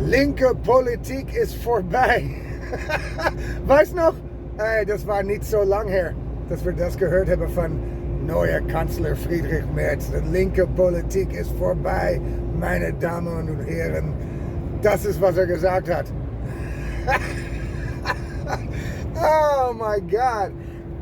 Linke Politik ist vorbei. Weißt noch? Das war nicht so lang her, dass wir das gehört haben von neuer Chancellor Friedrich Merz. Die linke Politik ist vorbei, meine Damen und Herren. Das ist, was er gesagt hat. Oh my God.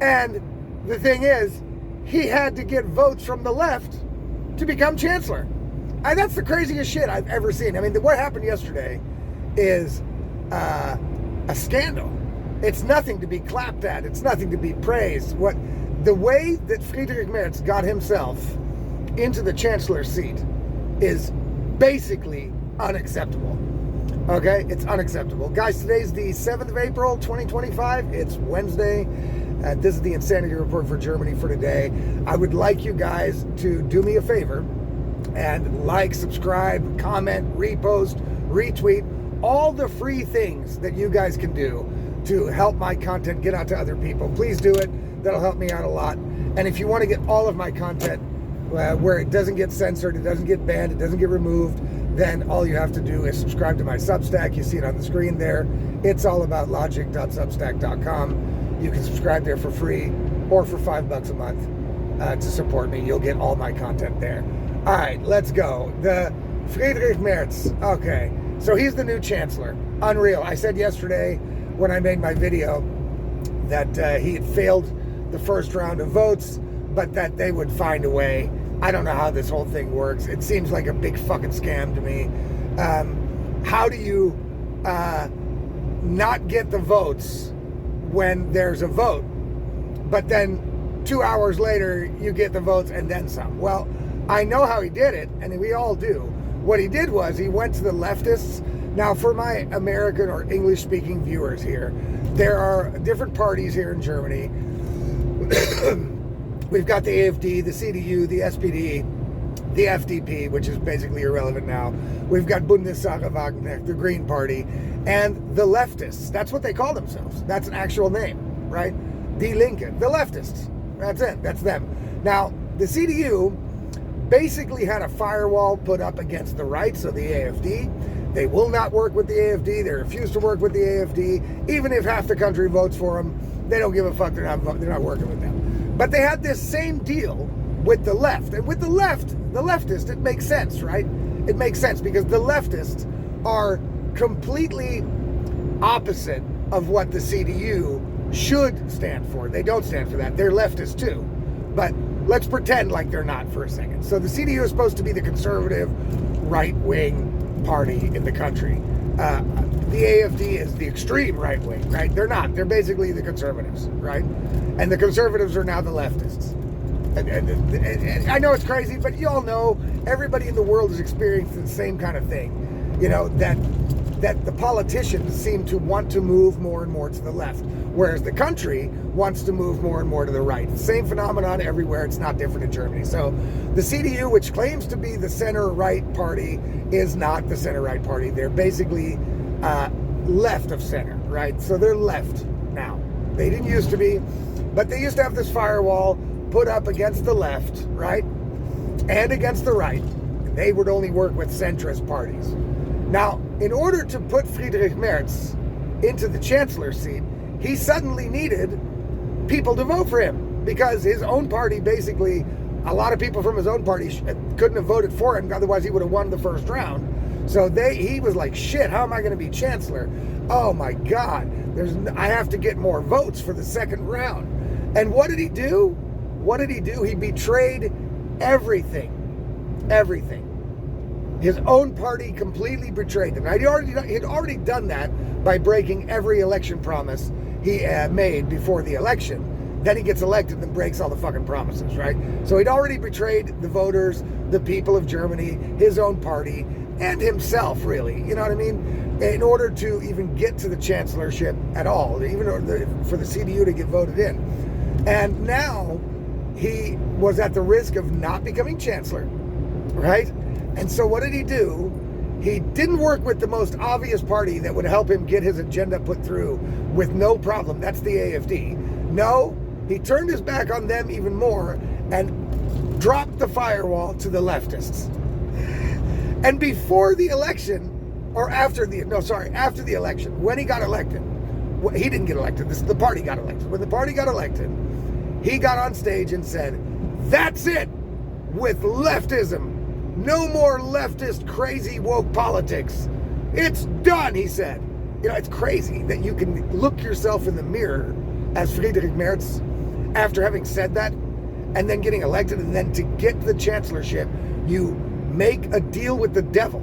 And the thing is, he had to get votes from the left to become chancellor. And that's the craziest shit I've ever seen. I mean, what happened yesterday is a scandal. It's nothing to be clapped at. It's nothing to be praised. The way that Friedrich Merz got himself into the chancellor seat is basically unacceptable. Okay, it's unacceptable. Guys, today's the 7th of April, 2025. It's Wednesday. This is the Insanity Report for Germany for today. I would like you guys to do me a favor and like, subscribe, comment, repost, retweet, all the free things that you guys can do to help my content get out to other people. Please do it. That'll help me out a lot. And if you want to get all of my content where it doesn't get censored, it doesn't get banned, it doesn't get removed, then all you have to do is subscribe to my Substack. You see it on the screen there. It's all about logic.substack.com. You can subscribe there for free or for $5 a month to support me. You'll get all my content there. All right, let's go. The Friedrich Merz. Okay, so he's the new chancellor. Unreal. I said yesterday when I made my video that he had failed the first round of votes, but that they would find a way. I don't know how this whole thing works. It seems like a big fucking scam to me. How do you not get the votes when there's a vote, but then 2 hours later you get the votes and then some? Well, I know how he did it, and we all do. What he did was he went to the leftists. Now, for my American or English-speaking viewers here, there are different parties here in Germany. We've got the AfD, the CDU, the SPD, the FDP, which is basically irrelevant now. We've got Bundessache Wagenknecht, the Green Party, and the leftists. That's what they call themselves. That's an actual name, right? Die Linke, the leftists. That's it. That's them. Now, the CDU basically had a firewall put up against the right, so the AfD. They will not work with the AfD. They refuse to work with the AfD. Even if half the country votes for them, they don't give a fuck. They're not working with them. But they had this same deal with the left. And with the leftist, it makes sense, right? It makes sense because the leftists are completely opposite of what the CDU should stand for. They don't stand for that. They're leftist too. But let's pretend like they're not for a second. So the CDU is supposed to be the conservative right-wing party in the country. The AfD is the extreme right wing, right? They're not. They're basically the conservatives, right? And the conservatives are now the leftists. And I know it's crazy, but you all know everybody in the world is experiencing the same kind of thing. You know, that the politicians seem to want to move more and more to the left, whereas the country wants to move more and more to the right. Same phenomenon everywhere. It's not different in Germany. So the CDU, which claims to be the center-right party, is not the center-right party. They're basically left of center, right? So they're left now. They didn't used to be, but they used to have this firewall put up against the left, right? And against the right. They would only work with centrist parties. Now, in order to put Friedrich Merz into the chancellor seat, he suddenly needed people to vote for him because his own party, basically, a lot of people from his own party couldn't have voted for him, otherwise he would have won the first round. So he was like, shit, how am I going to be chancellor? Oh my God, I have to get more votes for the second round. And what did he do? He betrayed everything. Everything. His own party completely betrayed them. Now, he had already done that by breaking every election promise he made before the election. Then he gets elected and breaks all the fucking promises, right? So he'd already betrayed the voters, the people of Germany, his own party, and himself, really. You know what I mean? In order to even get to the chancellorship at all, even for the CDU to get voted in. And now he was at the risk of not becoming chancellor, right? And so what did he do? He didn't work with the most obvious party that would help him get his agenda put through with no problem. That's the AfD. No, he turned his back on them even more and dropped the firewall to the leftists. And before the election, or after the election, when he got elected. He didn't get elected. The party got elected. When the party got elected, he got on stage and said, "That's it with leftism. No more leftist crazy woke politics. It's done," he said. It's crazy that you can look yourself in the mirror as Friedrich Merz after having said that and then getting elected, and then to get the chancellorship, you make a deal with the devil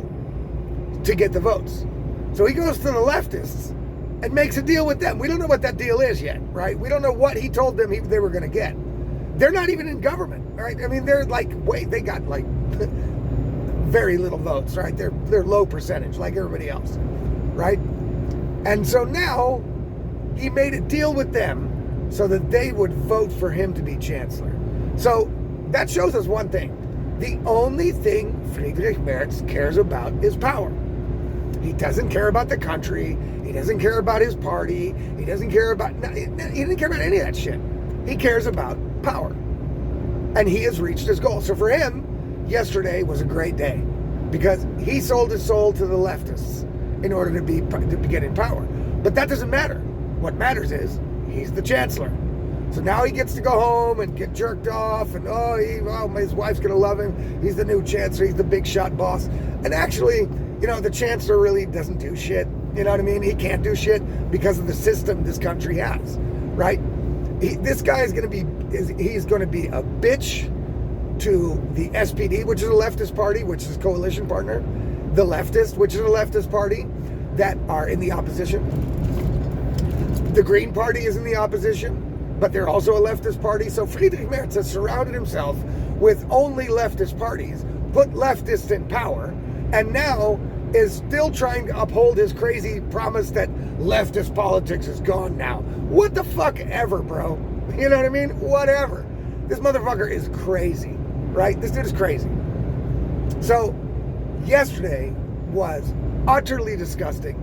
to get the votes. So he goes to the leftists and makes a deal with them. We don't know what that deal is yet, right? We don't know what he told them they were going to get. They're not even in government, right? I mean, they're like, they got like very little votes, right? They're low percentage, like everybody else, right? And so now he made a deal with them so that they would vote for him to be chancellor. So that shows us one thing. The only thing Friedrich Merz cares about is power. He doesn't care about the country. He doesn't care about his party. He doesn't care about, he didn't care about any of that shit. He cares about power. And he has reached his goal. So for him, yesterday was a great day because he sold his soul to the leftists in order to get in power. But that doesn't matter. What matters is he's the chancellor. So now he gets to go home and get jerked off, and his wife's gonna love him. He's the new chancellor. He's the big shot boss. And actually, the chancellor really doesn't do shit. You know what I mean? He can't do shit because of the system this country has, right? This guy is gonna be a bitch to the SPD, which is a leftist party, which is a coalition partner, the leftist, which is a leftist party that are in the opposition. The Green Party is in the opposition, but they're also a leftist party. So Friedrich Merz has surrounded himself with only leftist parties, put leftists in power, and now is still trying to uphold his crazy promise that leftist politics is gone now. What the fuck ever, bro? You know what I mean? Whatever. This motherfucker is crazy, right? This dude is crazy. So yesterday was utterly disgusting.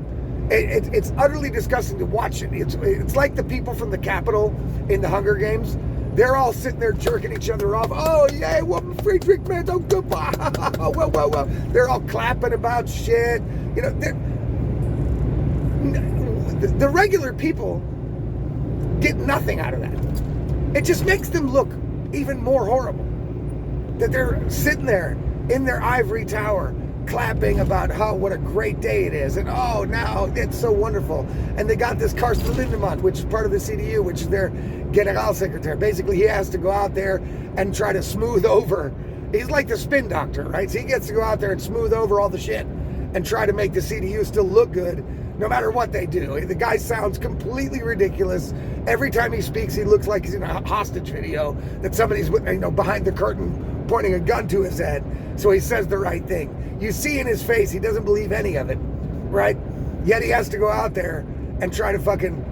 It's utterly disgusting to watch it. It's like the people from the Capitol in the Hunger Games. They're all sitting there jerking each other off. Oh, yeah, what Friedrich Merz, oh, goodbye. Well. They're all clapping about shit. The regular people get nothing out of that. It just makes them look even more horrible. That they're sitting there in their ivory tower clapping about what a great day it is, and now it's so wonderful. And they got this Carsten Lindemann, which is part of the CDU, which is their Generalsekretär. Basically, he has to go out there and try to smooth over. He's like the spin doctor, right? So he gets to go out there and smooth over all the shit and try to make the CDU still look good, no matter what they do. The guy sounds completely ridiculous. Every time he speaks, he looks like he's in a hostage video that somebody's behind the curtain pointing a gun to his head, so he says the right thing. You see in his face, he doesn't believe any of it, right? Yet he has to go out there and try to fucking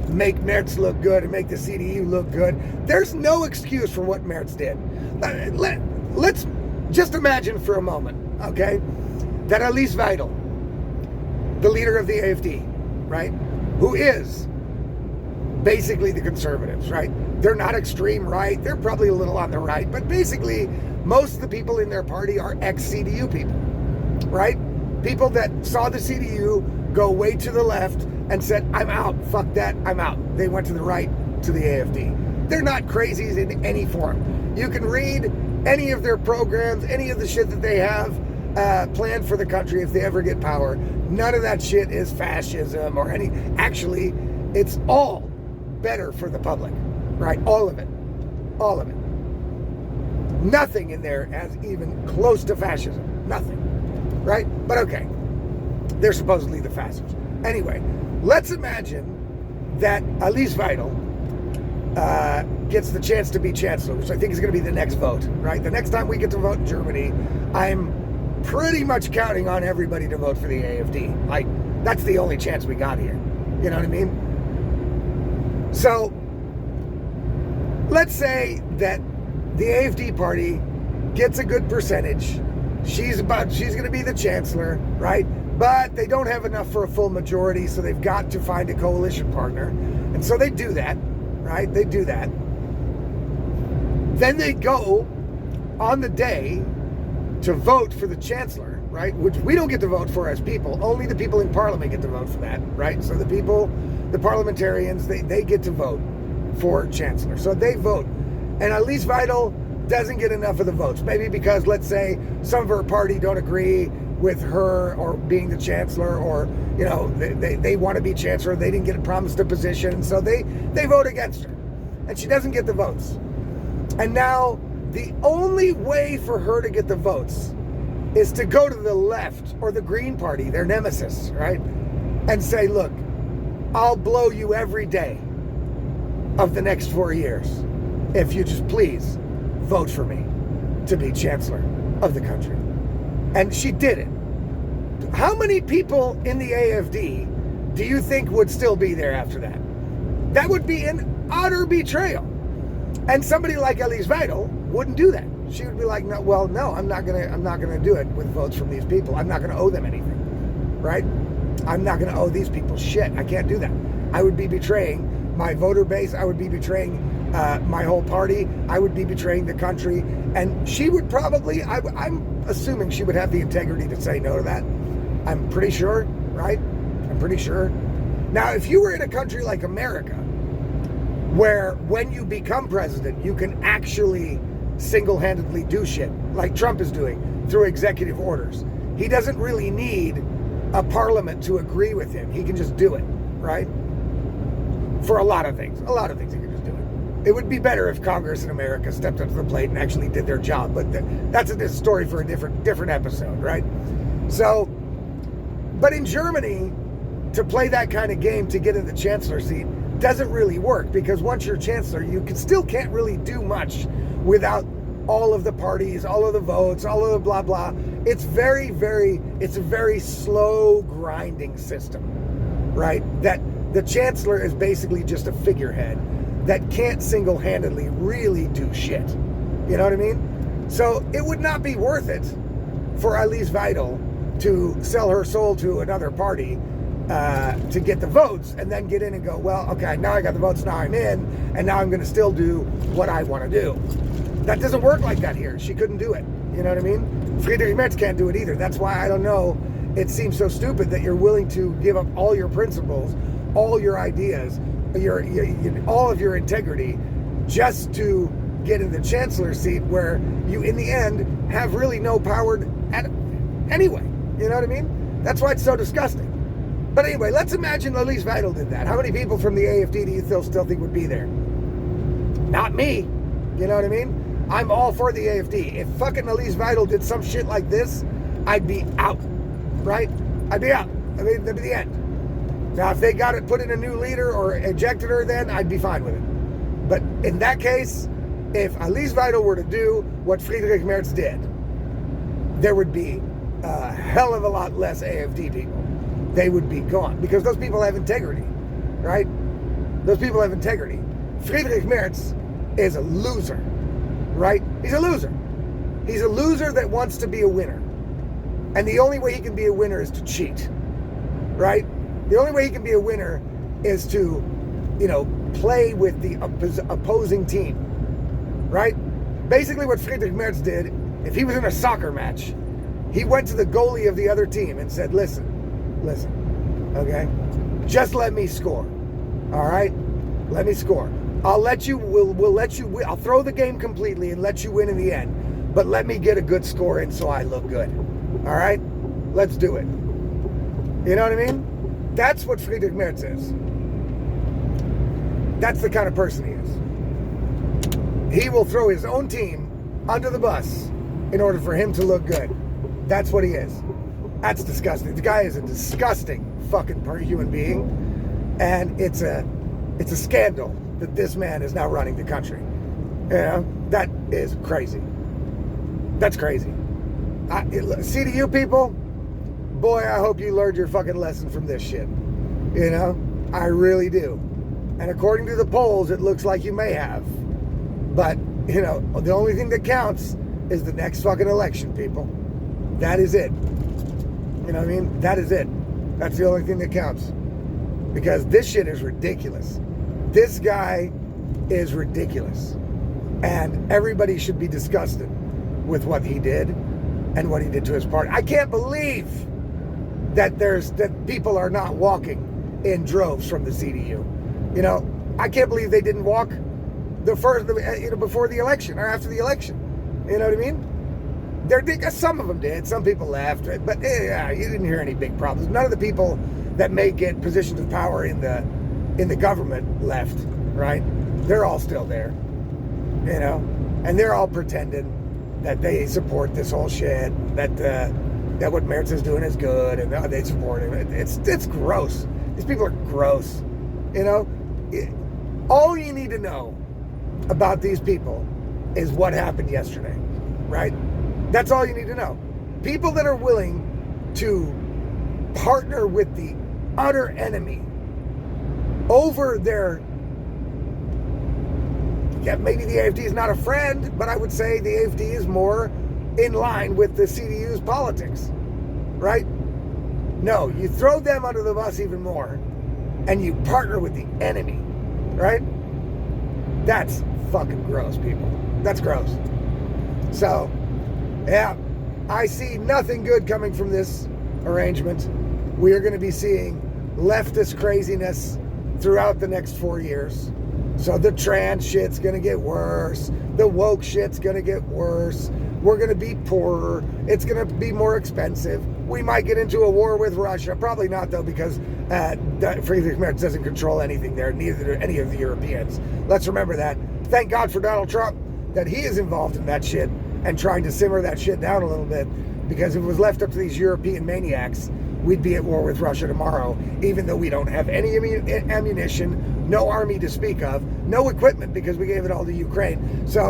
make Merz look good and make the CDU look good. There's no excuse for what Merz did. Let's just imagine for a moment, okay, that Alice Weidel, the leader of the AfD, right, who is basically the conservatives, right? They're not extreme right. They're probably a little on the right, but basically most of the people in their party are ex-CDU people, right? People that saw the CDU go way to the left and said, I'm out, fuck that, I'm out. They went to the right, to the AfD. They're not crazies in any form. You can read any of their programs, any of the shit that they have planned for the country if they ever get power. None of that shit is fascism or any. Actually, it's all better for the public, right? All of it. All of it. Nothing in there as even close to fascism. Nothing. Right? But okay. They're supposedly the fascists. Anyway, let's imagine that Alice Weidel gets the chance to be chancellor, which I think is going to be the next vote, right? The next time we get to vote in Germany, I'm pretty much counting on everybody to vote for the AfD. Like, that's the only chance we got here. You know what I mean? So, let's say that the AfD party gets a good percentage. She's going to be the chancellor, right? But they don't have enough for a full majority, so they've got to find a coalition partner. And so they do that, right? They do that. Then they go on the day to vote for the chancellor, right? Which we don't get to vote for as people. Only the people in Parliament get to vote for that, right? So the people, the parliamentarians, they get to vote for Chancellor. So they vote. And Alice Weidel doesn't get enough of the votes. Maybe because, let's say, some of her party don't agree with her or being the Chancellor, or, you know, they want to be Chancellor. They didn't get promised a position. So they vote against her. And she doesn't get the votes. And now the only way for her to get the votes is to go to the left or the Green Party, their nemesis, right? And say, look, I'll blow you every day of the next 4 years if you just please vote for me to be Chancellor of the country. And she did it. How many people in the AFD do you think would still be there after that? That would be an utter betrayal. And somebody like Alice Weidel wouldn't do that. She would be like, no, I'm not gonna do it with votes from these people. I'm not gonna owe them anything, right? I'm not gonna owe these people shit. I can't do that. I would be betraying my voter base. I would be betraying my whole party. I would be betraying the country. And she would probably, I'm assuming she would have the integrity to say no to that. I'm pretty sure, right? I'm pretty sure. Now, if you were in a country like America, where when you become president, you can actually single-handedly do shit, like Trump is doing, through executive orders. He doesn't really need a parliament to agree with him. He can just do it, right? For a lot of things. A lot of things he can just do it. It would be better if Congress in America stepped up to the plate and actually did their job, but that's a story for a different episode, right? So, but in Germany, to play that kind of game to get in the chancellor seat doesn't really work, because once you're chancellor, you still can't really do much without all of the parties, all of the votes, all of the blah blah. It's a very slow grinding system, right? That the chancellor is basically just a figurehead that can't single-handedly really do shit. You know what I mean? So it would not be worth it for Alice Weidel to sell her soul to another party to get the votes, and then get in and go, well, okay, now I got the votes, now I'm in, and now I'm going to still do what I want to do. That doesn't work like that here. She couldn't do it. You know what I mean? Friedrich Merz can't do it either. That's why, I don't know, it seems so stupid that you're willing to give up all your principles, all your ideas, all of your integrity, just to get in the chancellor seat, where you, in the end, have really no power anyway. You know what I mean? That's why it's so disgusting. But anyway, let's imagine Alice Weidel did that. How many people from the AFD do you still think would be there? Not me. You know what I mean? I'm all for the AFD. If fucking Alice Weidel did some shit like this, I'd be out. Right? I'd be out. I mean, that'd be the end. Now, if they got it, put in a new leader or ejected her, then I'd be fine with it. But in that case, if Alice Weidel were to do what Friedrich Merz did, there would be a hell of a lot less AFD people. They would be gone, because those people have integrity, right? Those people have integrity. Friedrich Merz is a loser, right? He's a loser. He's a loser that wants to be a winner. And the only way he can be a winner is to cheat, right? The only way he can be a winner is to, play with the opposing team, right? Basically what Friedrich Merz did, if he was in a soccer match, he went to the goalie of the other team and said, listen, okay? Just let me score, all right? Let me score. I'll let you, we'll let you win. I'll throw the game completely and let you win in the end, but let me get a good score in so I look good, all right? Let's do it. You know what I mean? That's what Friedrich Merz is. That's the kind of person he is. He will throw his own team under the bus in order for him to look good. That's what he is. That's disgusting. The guy is a disgusting fucking human being, and it's a scandal that this man is now running the country. That is crazy. That's crazy. See, to you people, boy, I hope you learned your fucking lesson from this shit. I really do. And according to the polls, it looks like you may have. But, the only thing that counts is the next fucking election, people. That is it. You know what I mean? That is it. That's the only thing that counts. Because this shit is ridiculous. This guy is ridiculous. And everybody should be disgusted with what he did. and what he did to his party. I can't believe that people are not walking in droves from the CDU. You know, I can't believe they didn't walk before the election or after the election. You know what I mean? Some of them did. Some people left, but you didn't hear any big problems. None of the people that may get positions of power in the government left. Right? They're all still there. You know, and they're all pretending that they support this whole shit. That what Merz is doing is good, and they support him. It's gross. These people are gross. You know, all you need to know about these people is what happened yesterday, right? That's all you need to know. People that are willing to partner with the utter enemy over their, maybe the AFD is not a friend, but I would say the AFD is more in line with the CDU's politics, right? No, you throw them under the bus even more, and you partner with the enemy, right? That's fucking gross, people. That's gross. So, yeah, I see nothing good coming from this arrangement. We are going to be seeing leftist craziness throughout the next 4 years. So the trans shit's going to get worse. The woke shit's going to get worse. We're going to be poorer. It's going to be more expensive. We might get into a war with Russia. Probably not, though, because Friedrich Merz doesn't control anything there, neither do any of the Europeans. Let's remember that. Thank God for Donald Trump that he is involved in that shit and trying to simmer that shit down a little bit, because if it was left up to these European maniacs, we'd be at war with Russia tomorrow, even though we don't have any ammunition, no army to speak of, no equipment because we gave it all to Ukraine. So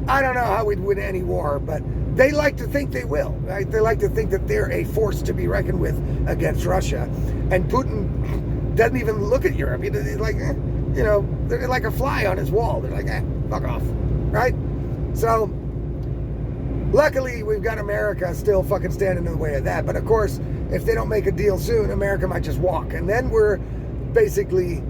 I don't know how we'd win any war, but they like to think they will, right? They like to think that they're a force to be reckoned with against Russia. And Putin doesn't even look at Europe. He's like, you know, they're like a fly on his wall. They're like, fuck off, right? So luckily, we've got America still fucking standing in the way of that. But of course, if they don't make a deal soon, America might just walk. And then we're basically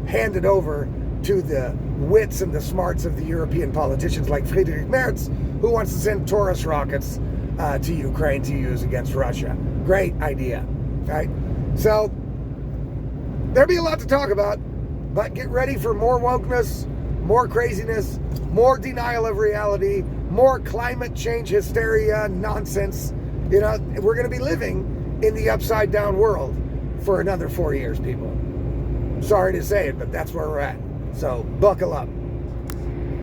handed over to the wits and the smarts of the European politicians like Friedrich Merz, who wants to send Taurus rockets to Ukraine to use against Russia. Great idea, right? So there'll be a lot to talk about, but get ready for more wokeness, more craziness, more denial of reality, more climate change hysteria nonsense. You know, we're going to be living in the upside down world for another 4 years, people. Sorry to say it, but that's where we're at. So buckle up.